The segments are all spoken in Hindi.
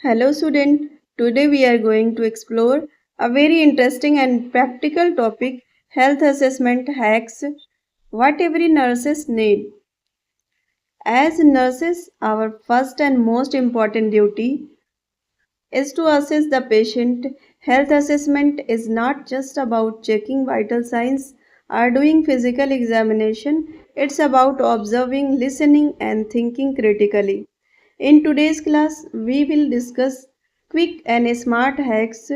Hello student, today we are going to explore a very interesting and practical topic, health assessment hacks, what every nurses need. As nurses, our first and most important duty is to assess the patient. Health assessment is not just about checking vital signs or doing physical examination, it's about observing, listening and thinking critically. In today's class, we will discuss quick and smart hacks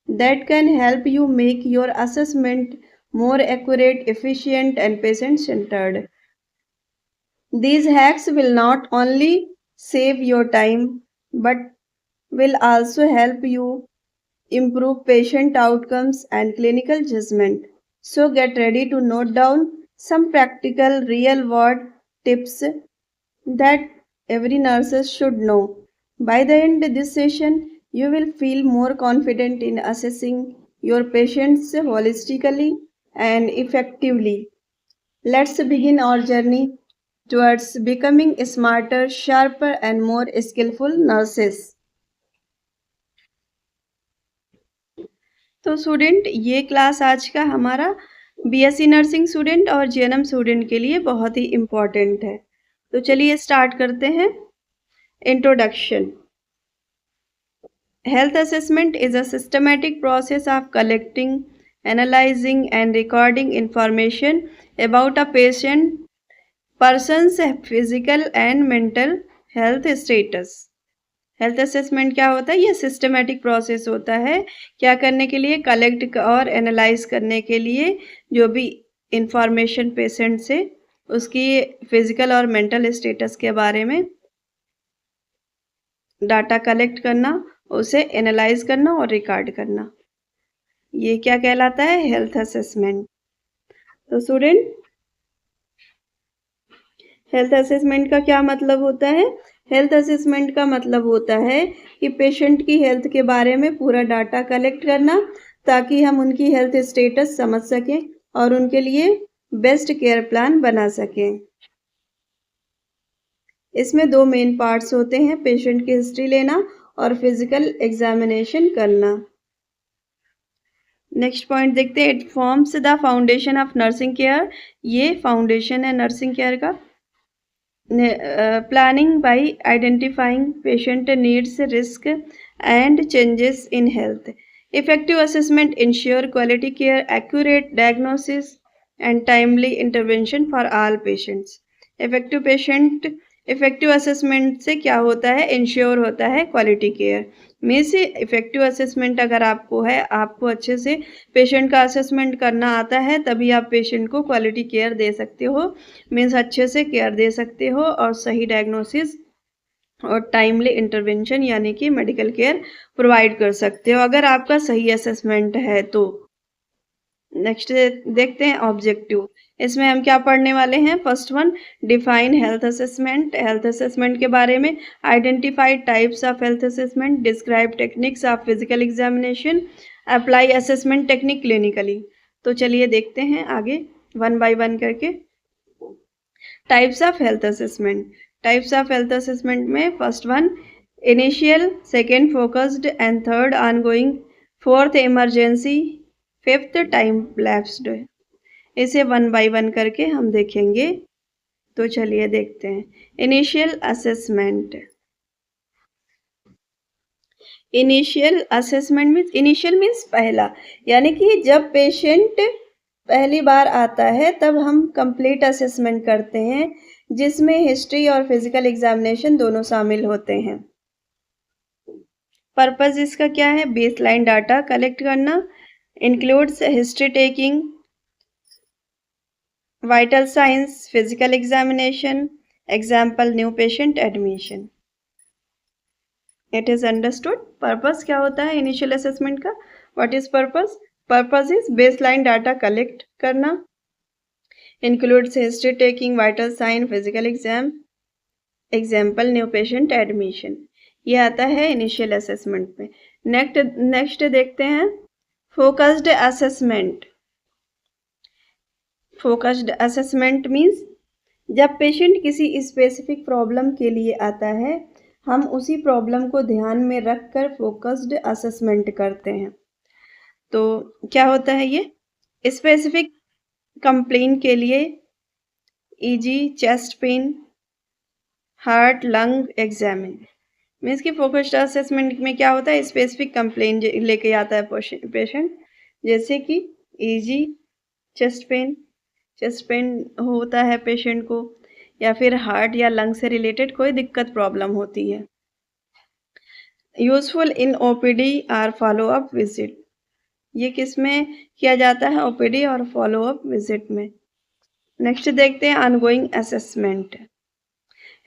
that can help you make your assessment more accurate, efficient, and patient centered. These hacks will not only save your time but will also help you improve patient outcomes and clinical judgment. So, get ready to note down some practical, real world tips that every nurse should know. By the end of this session, you will feel more confident in assessing your patients holistically and effectively. Let's begin our journey towards becoming smarter, sharper, and more skillful nurses. तो स्टूडेंट ये क्लास आज का हमारा बीएससी नर्सिंग स्टूडेंट और जीएनएम स्टूडेंट के लिए बहुत ही इम्पॉर्टेंट है। तो चलिए स्टार्ट करते हैं। Introduction. Health assessment is a systematic process of collecting, analyzing, and recording information about a person's physical and mental health status. Health assessment क्या होता है? ये सिस्टमेटिक प्रोसेस होता है। क्या करने के लिए? कलेक्ट और एनालाइज करने के लिए जो भी इंफॉर्मेशन पेशेंट से उसकी फिजिकल और मेंटल स्टेटस के बारे में डाटा कलेक्ट करना, उसे एनालाइज करना और रिकॉर्ड करना, ये क्या कहलाता है? Health assessment. तो स्टूडेंट, हेल्थ असेसमेंट का क्या मतलब होता है? हेल्थ असेसमेंट का मतलब होता है कि पेशेंट की हेल्थ के बारे में पूरा डाटा कलेक्ट करना ताकि हम उनकी हेल्थ स्टेटस समझ सकें और उनके लिए बेस्ट केयर प्लान बना सकें। इसमें दो मेन पार्ट्स होते हैं, पेशेंट की हिस्ट्री लेना और फिजिकल एग्जामिनेशन करना। नेक्स्ट पॉइंट देखते हैं, it forms the foundation of nursing care. ये फाउंडेशन है नर्सिंग केयर का। Planning bye identifying patient needs, risk and changes in health. Effective assessment ensure quality care, accurate diagnosis and timely intervention for all patients. Effective assessment से क्या होता है? इंश्योर होता है quality care. Means effective assessment अगर आपको है, आपको अच्छे से पेशेंट का असेसमेंट करना आता है, तभी आप पेशेंट को क्वालिटी केयर दे सकते हो। मीन्स अच्छे से केयर दे सकते हो और सही डायग्नोसिस और टाइमली इंटरवेंशन यानी कि मेडिकल केयर प्रोवाइड कर सकते हो अगर आपका सही असेसमेंट है तो। नेक्स्ट देखते हैं ऑब्जेक्टिव। इसमें हम क्या पढ़ने वाले हैं? First one, define health assessment. Health assessment के बारे में। Identify types of health assessment, describe techniques of physical examination, apply assessment technique clinically. तो चलिए देखते हैं आगे वन बाय वन करके। Types of health assessment. Types of health assessment में first one initial, second focused and third ongoing, fourth emergency, fifth time lapsed. इसे वन बाय वन करके हम देखेंगे। तो चलिए देखते हैं। Initial assessment. Initial assessment means, initial means पहला, यानी कि जब पेशेंट पहली बार आता है तब हम कंप्लीट असेसमेंट करते हैं जिसमें हिस्ट्री और फिजिकल एग्जामिनेशन दोनों शामिल होते हैं। पर्पस इसका क्या है? बेसलाइन डाटा कलेक्ट करना, includes history taking, vital signs, physical examination, example new patient admission. It is understood. Purpose क्या होता है initial assessment का? What is purpose? Purpose is baseline data collect करना, includes history taking, vital sign, physical exam, example new patient admission. ये आता है initial assessment में। नेक्स्ट देखते हैं focused assessment. Focused assessment means जब पेशेंट किसी स्पेसिफिक प्रॉब्लम के लिए आता है, हम उसी प्रॉब्लम को ध्यान में रखकर फोकस्ड असेसमेंट करते हैं। तो क्या होता है ये? स्पेसिफिक कंप्लेन के लिए easy, chest pain, heart, lung examine. Means की फोकस्ड असेसमेंट में क्या होता है? स्पेसिफिक कंप्लेन लेके आता है पेशेंट, जैसे कि ईजी, चेस्ट पेन होता है पेशेंट को, या फिर हार्ट या लंग से रिलेटेड कोई दिक्कत प्रॉब्लम होती है। यूजफुल इन ओपीडी और फॉलो अप विजिट। ये किस में किया जाता है? ओपीडी और फॉलो अप विजिट में। नेक्स्ट देखते हैं ongoing assessment.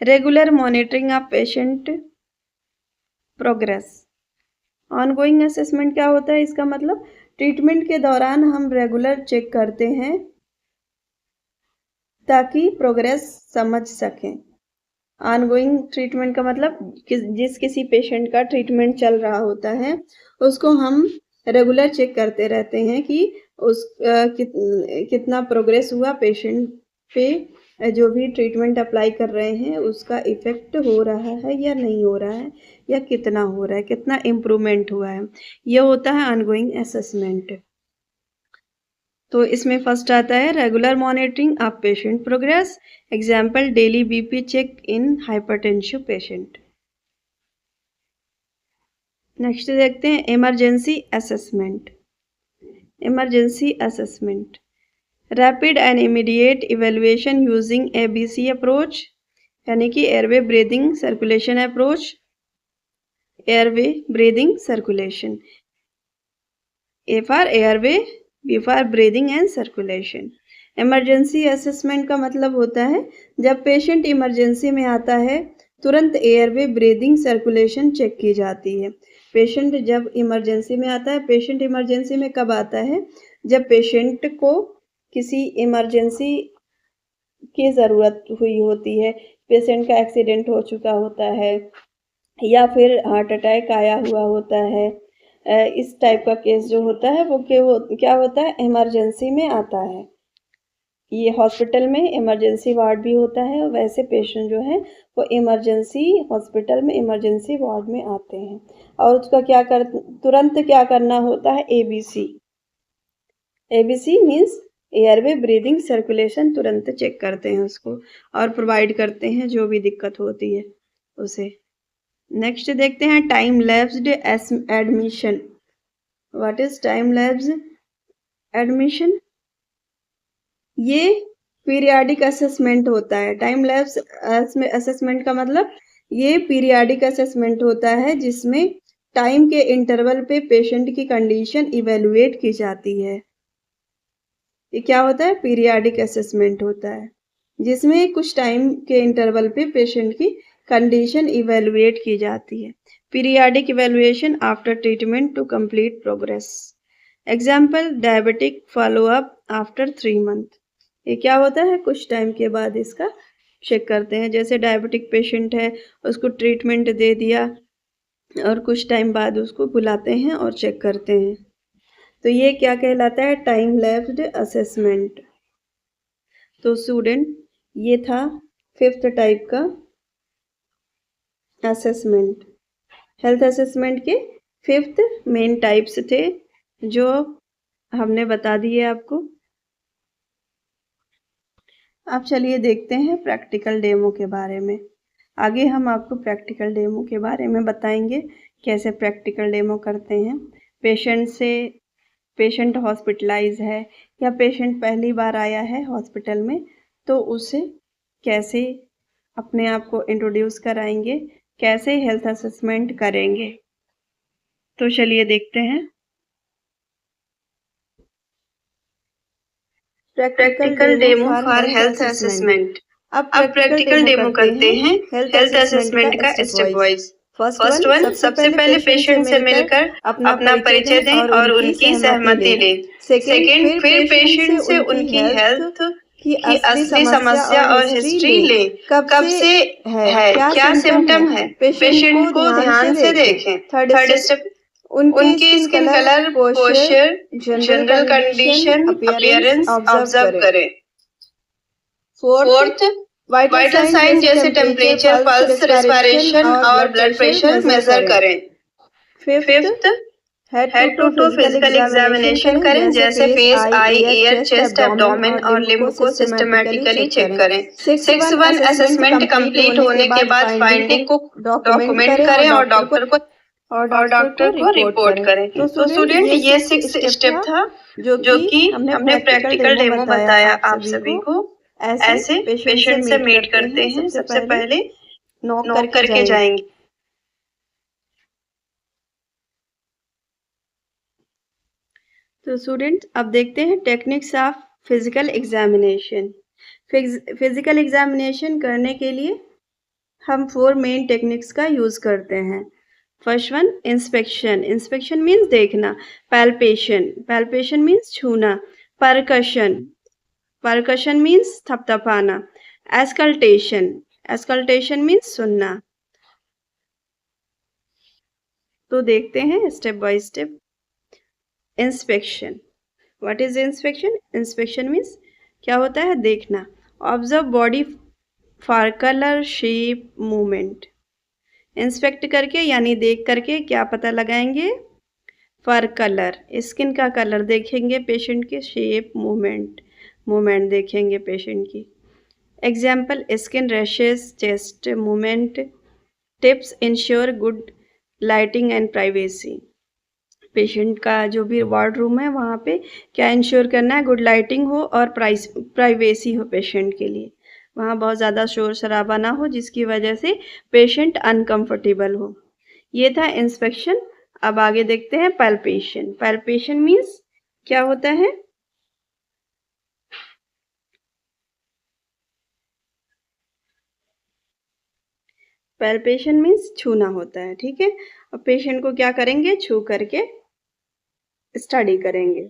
Regular monitoring of patient progress. Ongoing assessment क्या होता है? इसका मतलब ट्रीटमेंट के दौरान हम रेगुलर चेक करते हैं ताकि प्रोग्रेस समझ सकें। ऑनगोइंग ट्रीटमेंट का मतलब किसी पेशेंट का ट्रीटमेंट चल रहा होता है, उसको हम रेगुलर चेक करते रहते हैं कि कितना प्रोग्रेस हुआ पेशेंट पे, जो भी ट्रीटमेंट अप्लाई कर रहे हैं उसका इफेक्ट हो रहा है या नहीं हो रहा है, या कितना हो रहा है, कितना इम्प्रूवमेंट हुआ है। यह होता है ऑनगोइंग असेसमेंट। तो इसमें फर्स्ट आता है regular monitoring of patient progress. Example, daily BP check in hypertensive patient. Next देखते हैं emergency assessment. Emergency assessment, rapid and immediate evaluation using ABC approach, यानी कि airway breathing circulation approach. Airway breathing circulation, A for airway, B for breathing and circulation. Emergency assessment का मतलब होता है जब पेशेंट इमरजेंसी में आता है तुरंत एयरवे ब्रीदिंग सर्कुलेशन चेक की जाती है। पेशेंट जब इमरजेंसी में आता है, पेशेंट इमरजेंसी में कब आता है? जब पेशेंट को किसी इमरजेंसी की ज़रूरत हुई होती है, पेशेंट का एक्सीडेंट हो चुका होता है या फिर हार्ट अटैक आया हुआ होता है। इस टाइप का केस जो होता है वो क्या होता है? इमरजेंसी में आता है। ये हॉस्पिटल में इमरजेंसी वार्ड भी होता है, वैसे पेशेंट जो है वो इमरजेंसी हॉस्पिटल में इमरजेंसी वार्ड में आते हैं, और उसका तुरंत क्या करना होता है? ABC means airway breathing circulation, तुरंत चेक करते हैं उसको और प्रोवाइड करते हैं जो भी दिक्कत होती है उसे। नेक्स्ट देखते हैं time lapsed admission. What is time lapsed admission? ये पीरियाडिक असेसमेंट होता है। टाइम लैप्स असेसमेंट का मतलब ये पीरियाडिक असेसमेंट होता है जिसमें टाइम के इंटरवल पे पेशेंट की कंडीशन इवेलुएट की जाती है। ये क्या होता है? पीरियाडिक असेसमेंट होता है जिसमें कुछ टाइम के इंटरवल पे पेशेंट की कंडीशन इवेलुएट की जाती है। Periodic evaluation after treatment to complete progress. Example, diabetic follow up after 3 month. ये क्या होता है? कुछ टाइम के बाद इसका चेक करते हैं। जैसे डायबिटिक पेशेंट है, उसको ट्रीटमेंट दे दिया और कुछ टाइम बाद उसको बुलाते हैं और चेक करते हैं। तो ये क्या कहलाता है? Time lapsed assessment. तो स्टूडेंट, ये था 5th टाइप का असेसमेंट। हेल्थ असेसमेंट के 5th मेन टाइप्स थे जो हमने बता दिए आपको। अब चलिए देखते हैं प्रैक्टिकल डेमो के बारे में। आगे हम आपको प्रैक्टिकल डेमो के बारे में बताएंगे, कैसे प्रैक्टिकल डेमो करते हैं। पेशेंट हॉस्पिटलाइज है या पेशेंट पहली बार आया है हॉस्पिटल में, तो उसे कैसे अपने आप को इंट्रोड्यूस कराएंगे, कैसे हेल्थ असेसमेंट करेंगे। तो चलिए देखते हैं। Practical demo for health assessment. अब प्रैक्टिकल डेमो करते हैं हेल्थ असेसमेंट का स्टेप वाइज। फर्स्ट वन, सबसे पहले पेशेंट से मिलकर अपना परिचय दें और उनकी सहमति लें। सेकेंड, फिर पेशेंट से उनकी हेल्थ की असली समस्या और हिस्ट्री लें। कब से है, क्या सिम्टम है, पेशेंट को ध्यान से देखें। थर्ड स्टेप, उनकी skin colour, posture, general condition, appearance observe करें। फोर्थ, वाइटल साइन जैसे टेम्परेचर, पल्स, रेस्पिरेशन और ब्लड प्रेशर मेजर करें। Fifth, head to to physical examination करें, जैसे face, eye, ear, chest, abdomen और लिम्ब को सिस्टमेटिकली चेक करें। 6-1 असेसमेंट कंप्लीट होने के बाद फाइंडिंग को डॉक्यूमेंट करें और डॉक्टर को रिपोर्ट करें। तो स्टूडेंट ये 6 स्टेप था जो कि हमने प्रैक्टिकल डेमो बताया आप सभी को। ऐसे पेशेंट से मीट करते हैं, सबसे पहले नॉक करके जाएंगे। तो स्टूडेंट अब देखते हैं techniques of physical examination. Physical examination करने के लिए हम 4 मेन टेक्निक्स का यूज करते हैं। First one, inspection. Inspection means देखना। पैल्पेशन, पैल्पेशन मीन्स छूना। परकशन, परकशन मीन्स थपथपाना। एस्कल्टेशन, एस्कल्टेशन मीन्स सुनना। तो देखते हैं step by step. Inspection, what is inspection? Inspection means क्या होता है? देखना। Observe body for colour, shape, movement. Inspect करके यानी देख करके क्या पता लगाएंगे? फर कलर, स्किन का कलर देखेंगे पेशेंट के। शेप, मूवमेंट, मूवमेंट देखेंगे पेशेंट की। Example, skin rashes, chest movement. Tips, ensure good lighting and privacy. Patient का जो भी वार्ड रूम है वहाँ पे क्या इंश्योर करना है? गुड लाइटिंग हो और प्राइवेसी हो पेशेंट के लिए। वहाँ बहुत ज़्यादा शोर शराबा ना हो जिसकी वजह से पेशेंट अनकंफर्टेबल हो। ये था इंस्पेक्शन। अब आगे देखते हैं पैल्पेशन। पैल्पेशन मीन्स क्या होता है? पैल्पेशन मीन्स छूना होता है, ठीक है। अब पेशेंट को क्या करेंगे? छू करके स्टडी करेंगे।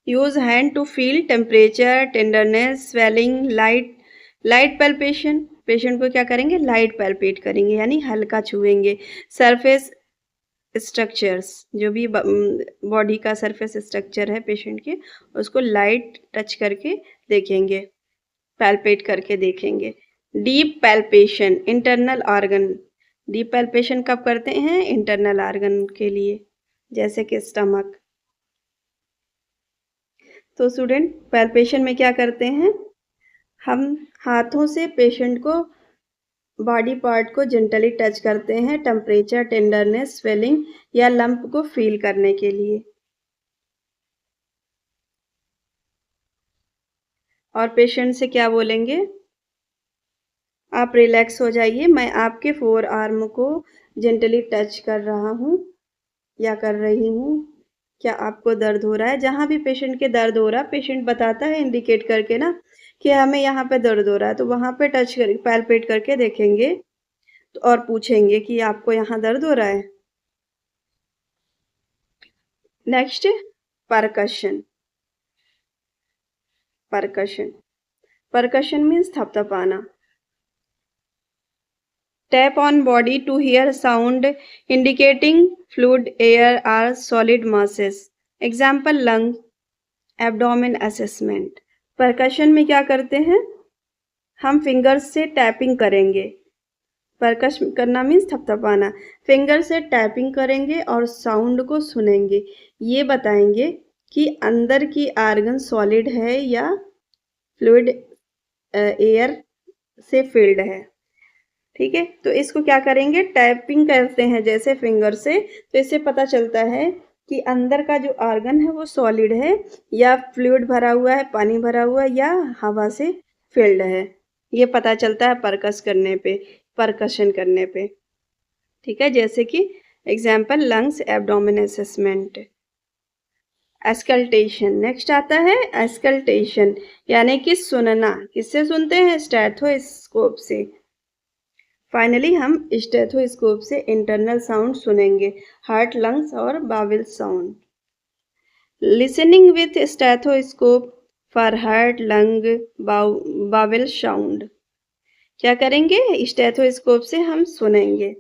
Use hand to feel temperature, tenderness, swelling, light palpation. Patient को क्या करेंगे? लाइट पैल्पेट करेंगे यानी हल्का छुएंगे। सरफेस स्ट्रक्चर्स, जो भी बॉडी का सरफेस स्ट्रक्चर है पेशेंट के उसको लाइट टच करके देखेंगे, पैल्पेट करके देखेंगे। Deep palpation, internal organ. Deep palpation कब करते हैं? इंटरनल ऑर्गन के लिए, जैसे कि स्टमक। तो स्टूडेंट पैल्पेशन में क्या करते हैं? हम हाथों से पेशेंट को बॉडी पार्ट को जेंटली टच करते हैं टेम्परेचर, टेंडरनेस, स्वेलिंग या लंप को फील करने के लिए। और पेशेंट से क्या बोलेंगे? आप रिलैक्स हो जाइए, मैं आपके 4 आर्म को जेंटली टच कर रहा हूँ या कर रही हूँ। क्या आपको दर्द हो रहा है? जहाँ भी पेशेंट के दर्द हो रहा है पेशेंट बताता है इंडिकेट करके ना कि हमें यहाँ पे दर्द हो रहा है, तो वहाँ पे टच कर पैल्पेट करके देखेंगे और पूछेंगे कि आपको यहाँ दर्द हो रहा है। Next, percussion. Percussion, percussion means थपथपाना। Tap on body to hear sound indicating fluid, air or solid masses. Example, lung, abdomen assessment. Percussion में क्या करते हैं? हम फिंगर्स से टैपिंग करेंगे। परकश करना मीन्स थपथपाना। फिंगर से टैपिंग करेंगे और साउंड को सुनेंगे। ये बताएंगे कि अंदर की आर्गन सॉलिड है या फ्लूइड एयर से फिल्ड है, ठीक है। तो इसको क्या करेंगे? टैपिंग करते हैं जैसे फिंगर से, तो इससे पता चलता है कि अंदर का जो ऑर्गन है वो सॉलिड है या फ्लूइड भरा हुआ है, पानी भरा हुआ है या हवा से फिल्ड है। ये पता चलता है परकशन करने पे, ठीक है। जैसे कि example, lungs, abdomen assessment. Auscultation, next आता है एस्कल्टेशन यानी कि सुनना। किससे सुनते हैं? स्टेथोस्कोप से। फाइनली हम स्टेथोस्कोप से इंटरनल साउंड सुनेंगे, हार्ट, लंग्स और bowel sound. Listening with stethoscope for heart, lung, bowel sound. क्या करेंगे? स्टेथोस्कोप से हम सुनेंगे।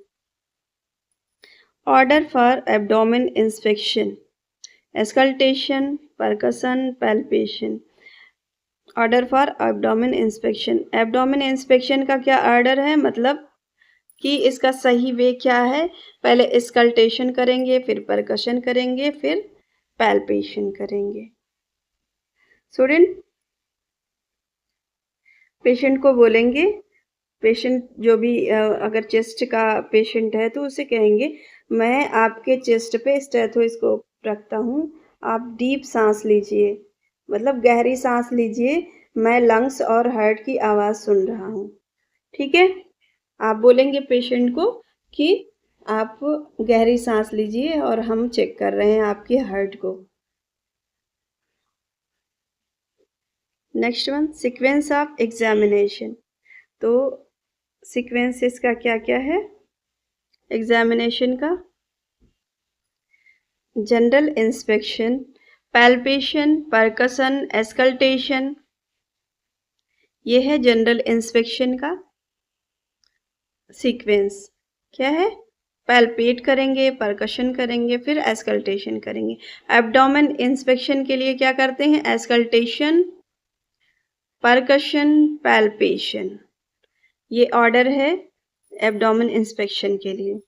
Order for abdomen inspection, auscultation, percussion, palpation. Order for abdomen inspection. Abdomen inspection का क्या ऑर्डर है, मतलब कि इसका सही वे क्या है। पहले स्कल्टेशन करेंगे, फिर परकशन करेंगे, फिर पैल्पेशन करेंगे। स्टूडेंट, पेशेंट को बोलेंगे, पेशेंट जो भी अगर चेस्ट का पेशेंट है तो उसे कहेंगे, मैं आपके चेस्ट पे स्टेथोस्कोप रखता हूँ, आप डीप सांस लीजिए, मतलब गहरी सांस लीजिए, मैं लंग्स और हार्ट की आवाज़ सुन रहा हूँ। ठीक है, आप बोलेंगे पेशेंट को कि आप गहरी सांस लीजिए और हम चेक कर रहे हैं आपके हार्ट को। Next one, sequence of examination. तो सीक्वेंस इसका क्या क्या है एग्जामिनेशन का। जनरल इंस्पेक्शन, पैल्पेशन, परकसन, एस्कल्टेशन, ये है जनरल इंस्पेक्शन का सीक्वेंस। क्या है, पैल्पेट करेंगे, परकशन करेंगे, फिर एस्कल्टेशन करेंगे। एब्डोमेन इंस्पेक्शन के लिए क्या करते हैं, एस्कल्टेशन, परकशन, पैल्पेशन, ये ऑर्डर है एब्डोमेन इंस्पेक्शन के लिए।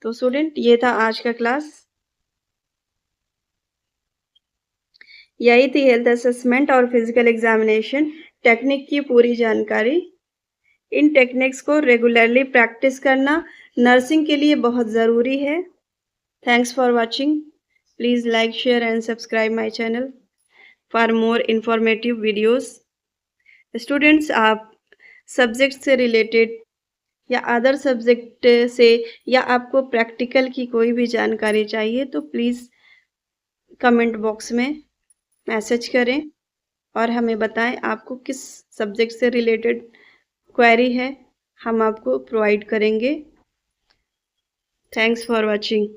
तो स्टूडेंट, ये था आज का क्लास। यही थी हेल्थ असेसमेंट और फिजिकल एग्जामिनेशन टेक्निक की पूरी जानकारी। इन टेक्निक्स को रेगुलरली प्रैक्टिस करना नर्सिंग के लिए बहुत ज़रूरी है। Thanks for watching. Please like, share and subscribe my channel for more informative videos. Students, आप सब्जेक्ट से रिलेटेड या अदर सब्जेक्ट से या आपको प्रैक्टिकल की कोई भी जानकारी चाहिए तो प्लीज़ कमेंट बॉक्स में मैसेज करें और हमें बताएं आपको किस सब्जेक्ट से रिलेटेड क्वेरी है, हम आपको प्रोवाइड करेंगे। Thanks for watching.